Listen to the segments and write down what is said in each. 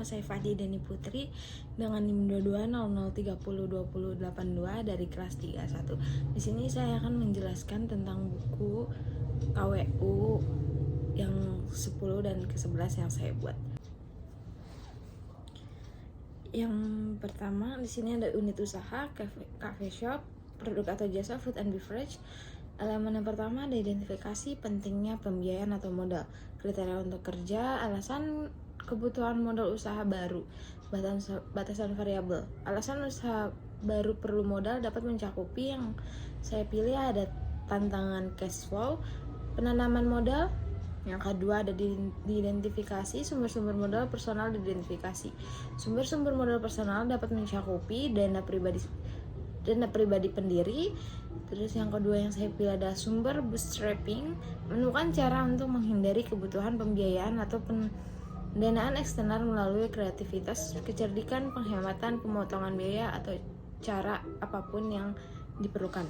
nama saya Fahdi Dani Putri dengan NIM 2200302082 dari kelas 31. Di sini saya akan menjelaskan tentang buku KWU yang 10 dan ke-11 yang saya buat. Yang pertama di sini ada unit usaha, cafe shop, produk atau jasa, food and beverage. Elemen yang pertama ada identifikasi pentingnya pembiayaan atau modal, kriteria untuk kerja, alasan kebutuhan modal usaha baru, batasan variabel. Alasan usaha baru perlu modal dapat mencakupi yang saya pilih ada tantangan cash flow, penanaman modal. Yang kedua ada diidentifikasi sumber-sumber modal personal diidentifikasi. Sumber-sumber modal personal dapat mencakupi dana pribadi pendiri. Terus yang kedua yang saya pilih adalah sumber bootstrapping, menemukan cara untuk menghindari kebutuhan pembiayaan atau pendanaan eksternal melalui kreativitas, kecerdikan, penghematan, pemotongan biaya atau cara apapun yang diperlukan.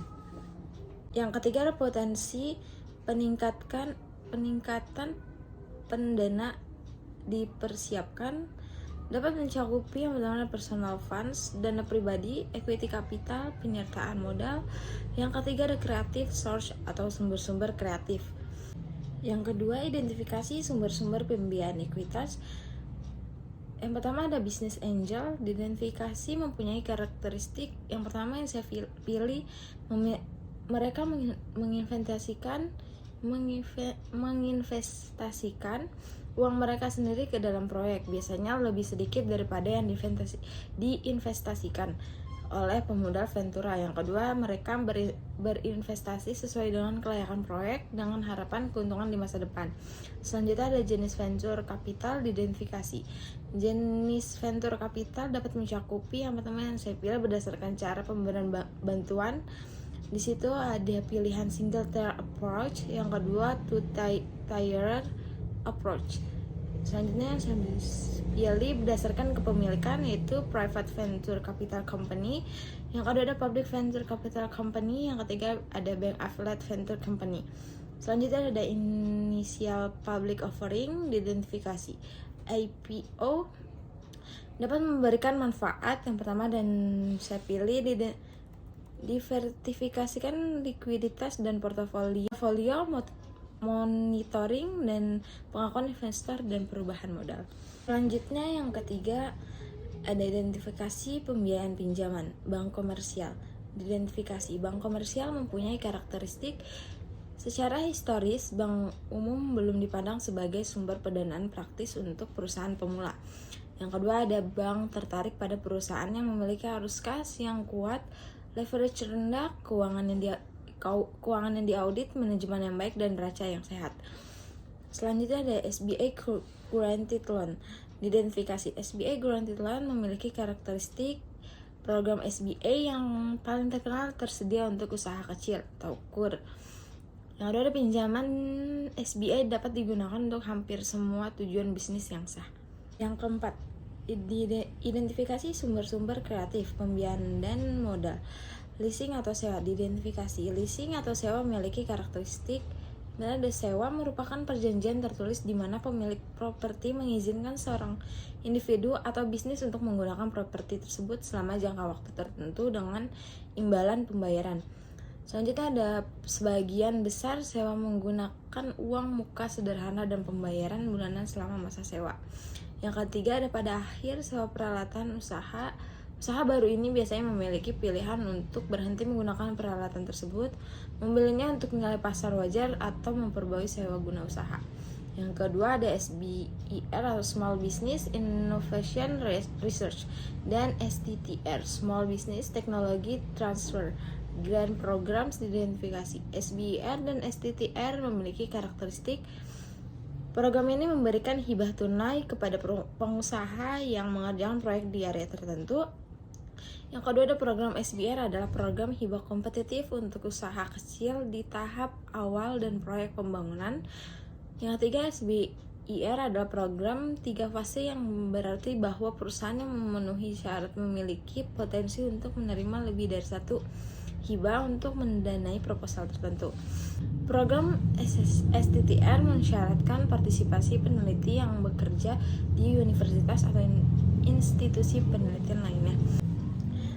Yang ketiga ada potensi peningkatan pendana dipersiapkan, dapat mencakupi yang pertama personal funds, dana pribadi, equity capital, penyertaan modal. Yang ketiga ada creative source atau sumber-sumber kreatif. Yang kedua identifikasi sumber-sumber pembiayaan ekuitas. Yang pertama ada business angel. Identifikasi mempunyai karakteristik. Yang pertama yang saya pilih, mereka menginvestasikan uang mereka sendiri ke dalam proyek, biasanya lebih sedikit daripada yang diinvestasikan oleh pemodal Ventura. Yang kedua, mereka berinvestasi sesuai dengan kelayakan proyek dengan harapan keuntungan di masa depan. Selanjutnya ada jenis venture capital diidentifikasi. Jenis venture capital dapat mencakupi yang pertama yang saya pilih berdasarkan cara pemberian bantuan. Di situ ada pilihan single tier approach, yang kedua two tier approach. Selanjutnya saya pilih berdasarkan kepemilikan, yaitu private venture capital company. Yang kedua ada public venture capital company. Yang ketiga ada bank affiliate venture company. Selanjutnya ada initial public offering diidentifikasi. IPO dapat memberikan manfaat. Yang pertama dan saya pilih diversifikasikan likuiditas dan portofolio monitoring dan pengakuan investor dan perubahan modal. Selanjutnya yang ketiga ada identifikasi pembiayaan pinjaman, bank komersial. Identifikasi bank komersial mempunyai karakteristik secara historis bank umum belum dipandang sebagai sumber pendanaan praktis untuk perusahaan pemula. Yang kedua ada bank tertarik pada perusahaan yang memiliki arus kas yang kuat, leverage rendah, keuangan yang diaudit, manajemen yang baik, dan neraca yang sehat. Selanjutnya ada SBA Guaranteed Loan. Diidentifikasi SBA Guaranteed Loan memiliki karakteristik program SBA yang paling terkenal tersedia untuk usaha kecil atau KUR. Yang kedua ada pinjaman SBA dapat digunakan untuk hampir semua tujuan bisnis yang sah. Yang keempat, identifikasi sumber-sumber kreatif, pembiayaan dan modal. Leasing atau sewa diidentifikasi. Leasing atau sewa memiliki karakteristik dan ada sewa merupakan perjanjian tertulis di mana pemilik properti mengizinkan seorang individu atau bisnis untuk menggunakan properti tersebut selama jangka waktu tertentu dengan imbalan pembayaran. Selanjutnya ada sebagian besar sewa menggunakan uang muka sederhana dan pembayaran bulanan selama masa sewa. Yang ketiga ada pada akhir sewa peralatan usaha. Usaha baru ini biasanya memiliki pilihan untuk berhenti menggunakan peralatan tersebut, membelinya untuk nilai pasar wajar, atau memperbarui sewa guna usaha. Yang kedua ada SBIR atau Small Business Innovation Research dan STTR Small Business Technology Transfer Grant Programs diidentifikasi. SBIR dan STTR memiliki karakteristik program ini memberikan hibah tunai kepada pengusaha yang mengerjakan proyek di area tertentu. Yang kedua ada program SBIR adalah program hibah kompetitif untuk usaha kecil di tahap awal dan proyek pembangunan. Yang ketiga SBIR adalah program 3 fase yang berarti bahwa perusahaan yang memenuhi syarat memiliki potensi untuk menerima lebih dari satu hibah untuk mendanai proposal tertentu. Program STTR mensyaratkan partisipasi peneliti yang bekerja di universitas atau institusi penelitian lainnya.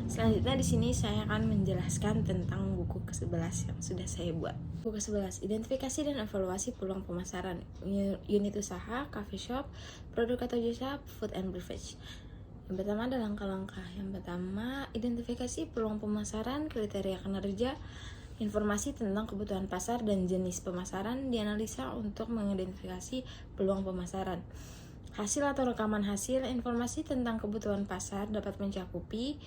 Selanjutnya di sini saya akan menjelaskan tentang buku ke-11 yang sudah saya buat. Buku ke-11, identifikasi dan evaluasi peluang pemasaran, unit usaha, coffee shop, produk atau jasa, food and beverage. Yang pertama ada langkah-langkah. Yang pertama, identifikasi peluang pemasaran, kriteria kinerja, informasi tentang kebutuhan pasar dan jenis pemasaran dianalisa untuk mengidentifikasi peluang pemasaran. Hasil atau rekaman hasil, informasi tentang kebutuhan pasar dapat mencakupi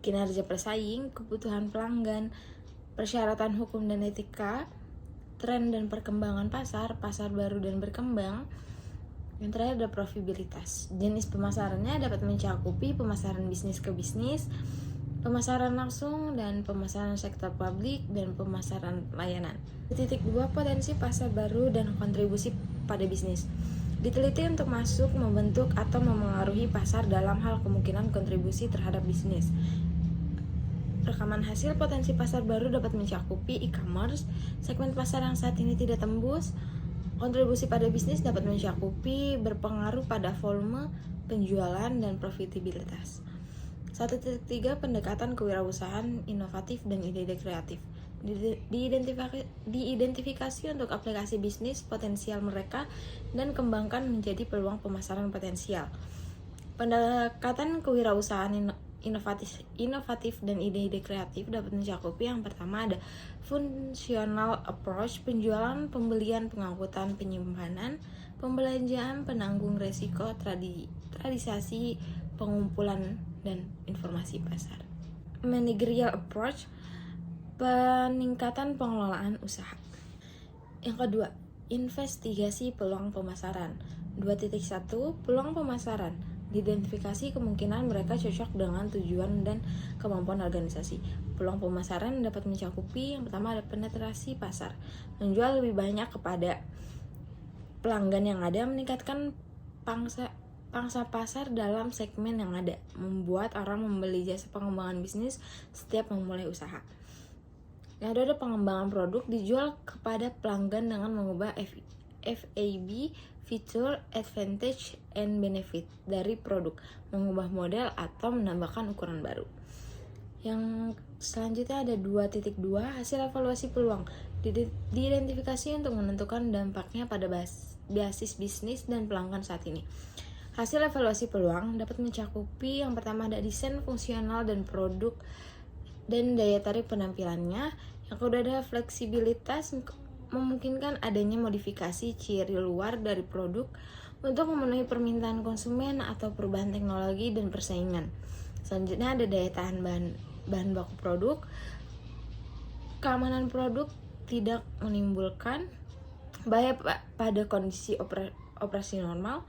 kinerja pesaing, kebutuhan pelanggan, persyaratan hukum dan etika, tren dan perkembangan pasar, pasar baru dan berkembang. Yang terakhir ada profitabilitas. Jenis pemasarannya dapat mencakupi pemasaran bisnis ke bisnis, pemasaran langsung dan pemasaran sektor publik dan pemasaran layanan. Titik 2, potensi pasar baru dan kontribusi pada bisnis. Diteliti untuk masuk, membentuk, atau memengaruhi pasar dalam hal kemungkinan kontribusi terhadap bisnis. Rekaman hasil potensi pasar baru dapat mencakupi e-commerce, segmen pasar yang saat ini tidak tembus. Kontribusi pada bisnis dapat mencakupi berpengaruh pada volume, penjualan, dan profitabilitas. 1.3 Pendekatan kewirausahaan inovatif dan ide-ide kreatif. Diidentifikasi untuk aplikasi bisnis potensial mereka dan kembangkan menjadi peluang pemasaran potensial. Pendekatan kewirausahaan inovatif dan ide-ide kreatif dapat mencakupi yang pertama ada functional approach, penjualan, pembelian, pengangkutan, penyimpanan, pembelanjaan, penanggung resiko, tradisasi, pengumpulan, dan informasi pasar. Managerial approach, peningkatan pengelolaan usaha. Yang kedua, investigasi peluang pemasaran. 2.1 Peluang pemasaran. Diidentifikasi kemungkinan mereka cocok dengan tujuan dan kemampuan organisasi. Peluang pemasaran dapat mencakupi yang pertama ada penetrasi pasar, menjual lebih banyak kepada pelanggan yang ada, meningkatkan pangsa pasar dalam segmen yang ada, membuat orang membeli jasa pengembangan bisnis setiap memulai usaha. Yang ada pengembangan produk, dijual kepada pelanggan dengan mengubah FAB, feature, advantage, and benefit dari produk, mengubah model atau menambahkan ukuran baru. Yang selanjutnya ada 2.2 Hasil evaluasi peluang. Diidentifikasi untuk menentukan dampaknya pada basis bisnis dan pelanggan saat ini. Hasil evaluasi peluang dapat mencakupi yang pertama ada desain fungsional dan produk dan daya tarik penampilannya. Yang kedua ada fleksibilitas, memungkinkan adanya modifikasi ciri luar dari produk untuk memenuhi permintaan konsumen atau perubahan teknologi dan persaingan. Selanjutnya ada daya tahan bahan baku produk, keamanan produk tidak menimbulkan bahaya pada kondisi operasi normal.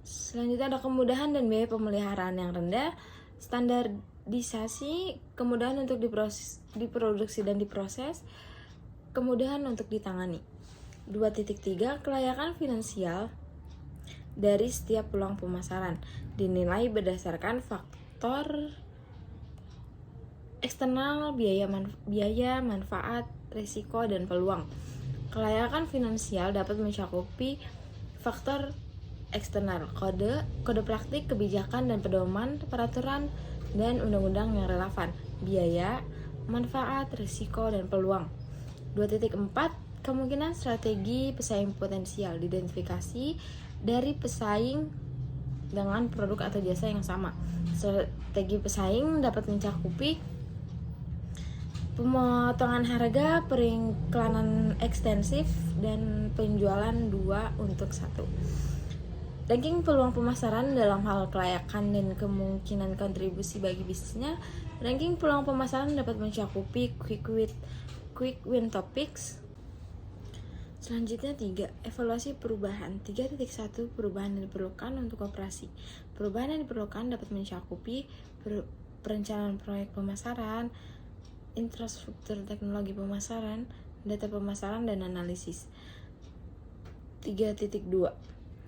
Selanjutnya ada kemudahan dan biaya pemeliharaan yang rendah, standarisasi, kemudahan untuk diproduksi dan diproses, kemudahan untuk ditangani. 2.3 Kelayakan finansial dari setiap peluang pemasaran dinilai berdasarkan faktor eksternal, biaya, manfaat, risiko, dan peluang. Kelayakan finansial dapat mencakupi faktor eksternal, kode praktik, kebijakan dan pedoman, peraturan, dan undang-undang yang relevan, biaya, manfaat, risiko, dan peluang. 2.4 Kemungkinan strategi pesaing potensial. Diidentifikasi dari pesaing dengan produk atau jasa yang sama. Strategi pesaing dapat mencakupi pemotongan harga, periklanan ekstensif, dan penjualan 2 untuk 1. Ranking peluang pemasaran dalam hal kelayakan dan kemungkinan kontribusi bagi bisnisnya. Ranking peluang pemasaran dapat mencakupi quick win topics. Selanjutnya 3. Evaluasi perubahan. 3.1 Perubahan yang diperlukan untuk operasi. Perubahan yang diperlukan dapat mencakupi perencanaan proyek pemasaran, infrastruktur teknologi pemasaran, data pemasaran, dan analisis. 3.2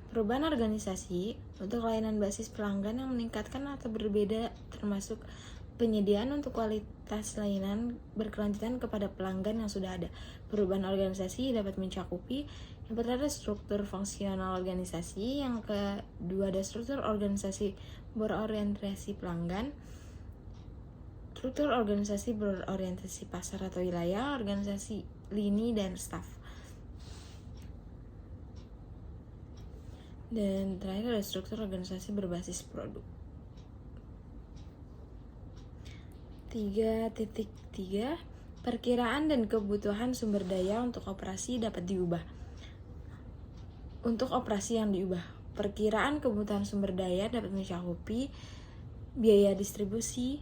Perubahan organisasi untuk layanan basis pelanggan yang meningkatkan atau berbeda, termasuk Penyediaan untuk kualitas layanan berkelanjutan kepada pelanggan yang sudah ada. Perubahan organisasi dapat mencakupi yang pertama struktur fungsional organisasi, yang kedua ada struktur organisasi berorientasi pelanggan, struktur organisasi berorientasi pasar atau wilayah, organisasi lini dan staf. Dan terakhir ada struktur organisasi berbasis produk. 3.3 Perkiraan dan kebutuhan sumber daya untuk operasi dapat diubah. Untuk operasi yang diubah, perkiraan kebutuhan sumber daya dapat mencakupi biaya distribusi,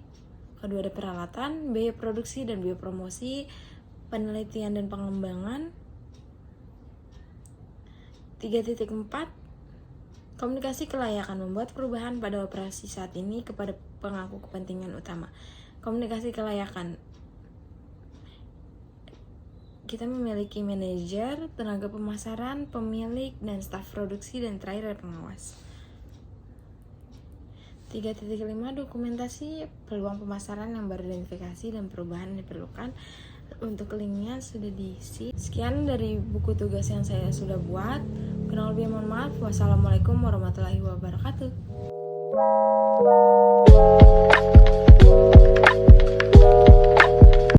kedua ada peralatan, biaya produksi dan biaya promosi, penelitian dan pengembangan. 3.4 Komunikasi kelayakan membuat perubahan pada operasi saat ini kepada pemangku kepentingan utama. Komunikasi kelayakan, kita memiliki manajer, tenaga pemasaran, pemilik, dan staf produksi, dan terakhir ada pengawas. 3.5 Dokumentasi peluang pemasaran yang beridentifikasi dan perubahan yang diperlukan. Untuk linknya sudah diisi. Sekian dari buku tugas yang saya sudah buat. Kurang lebih mohon maaf. Wassalamualaikum warahmatullahi wabarakatuh.